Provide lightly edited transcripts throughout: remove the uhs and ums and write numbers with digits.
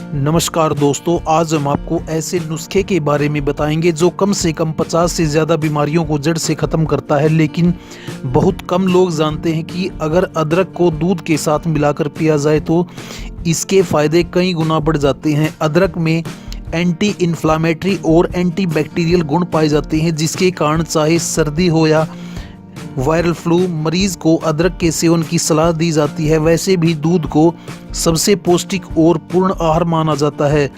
नमस्कार दोस्तों, आज हम आपको ऐसे नुस्खे के बारे में बताएंगे जो कम से कम 50 से ज़्यादा बीमारियों को जड़ से ख़त्म करता है। लेकिन बहुत कम लोग जानते हैं कि अगर अदरक को दूध के साथ मिलाकर पिया जाए तो इसके फ़ायदे कई गुना बढ़ जाते हैं। अदरक में एंटी इन्फ्लामेटरी और एंटी बैक्टीरियल गुण पाए जाते हैं, जिसके कारण चाहे सर्दी हो या वायरल फ्लू, मरीज को अदरक के सेवन की सलाह दी जाती है। वैसे भी दूध को सबसे पौष्टिक और पूर्ण आहार माना जाता है।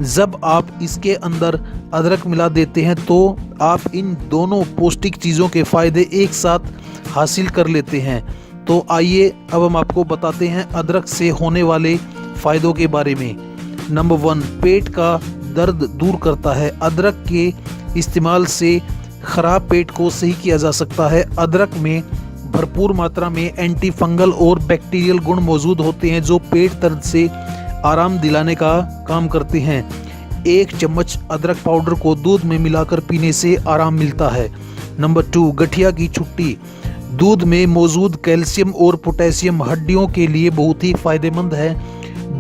जब आप इसके अंदर अदरक मिला देते हैं तो आप इन दोनों पौष्टिक चीज़ों के फायदे एक साथ हासिल कर लेते हैं। तो आइए अब हम आपको बताते हैं अदरक से होने वाले फ़ायदों के बारे में। नंबर 1, पेट का दर्द दूर करता है। अदरक के इस्तेमाल से खराब पेट को सही किया जा सकता है। अदरक में भरपूर मात्रा में एंटी फंगल और बैक्टीरियल गुण मौजूद होते हैं जो पेट दर्द से आराम दिलाने का काम करते हैं। 1 चम्मच अदरक पाउडर को दूध में मिलाकर पीने से आराम मिलता है। नंबर 2, गठिया की छुट्टी। दूध में मौजूद कैल्शियम और पोटेशियम हड्डियों के लिए बहुत ही फायदेमंद है।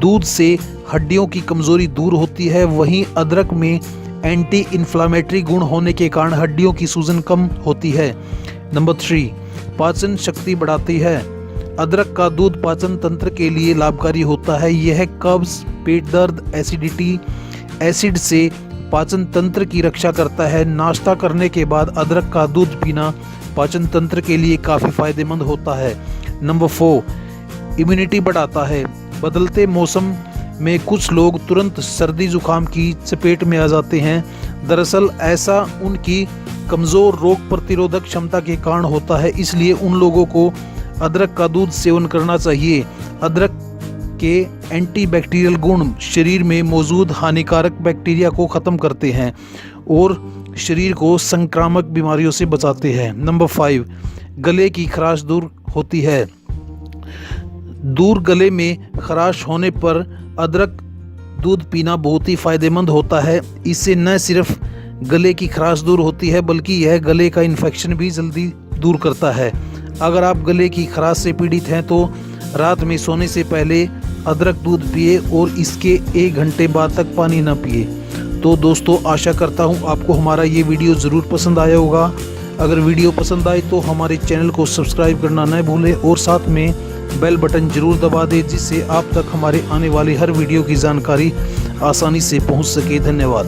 दूध से हड्डियों की कमजोरी दूर होती है। वहीं अदरक में एंटी इन्फ्लामेटरी गुण होने के कारण हड्डियों की सूजन कम होती है। नंबर 3, पाचन शक्ति बढ़ाती है। अदरक का दूध पाचन तंत्र के लिए लाभकारी होता है। यह कब्ज, पेट दर्द, एसिड से पाचन तंत्र की रक्षा करता है। नाश्ता करने के बाद अदरक का दूध पीना पाचन तंत्र के लिए काफ़ी फायदेमंद होता है। नंबर 4, इम्यूनिटी बढ़ाता है। बदलते मौसम में कुछ लोग तुरंत सर्दी जुकाम की चपेट में आ जाते हैं। दरअसल ऐसा उनकी कमज़ोर रोग प्रतिरोधक क्षमता के कारण होता है, इसलिए उन लोगों को अदरक का दूध सेवन करना चाहिए। अदरक के एंटीबैक्टीरियल गुण शरीर में मौजूद हानिकारक बैक्टीरिया को ख़त्म करते हैं और शरीर को संक्रामक बीमारियों से बचाते हैं। नंबर 5, गले की खराश दूर होती है। गले में खराश होने पर अदरक दूध पीना बहुत ही फायदेमंद होता है। इससे न सिर्फ गले की खराश दूर होती है बल्कि यह गले का इन्फेक्शन भी जल्दी दूर करता है। अगर आप गले की खराश से पीड़ित हैं तो रात में सोने से पहले अदरक दूध पिए और इसके 1 घंटे बाद तक पानी न पिए। तो दोस्तों, आशा करता हूँ आपको हमारा ये वीडियो ज़रूर पसंद आया होगा। अगर वीडियो पसंद आए तो हमारे चैनल को सब्सक्राइब करना न भूलें और साथ में बेल बटन जरूर दबा दें, जिससे आप तक हमारे आने वाली हर वीडियो की जानकारी आसानी से पहुंच सके। धन्यवाद।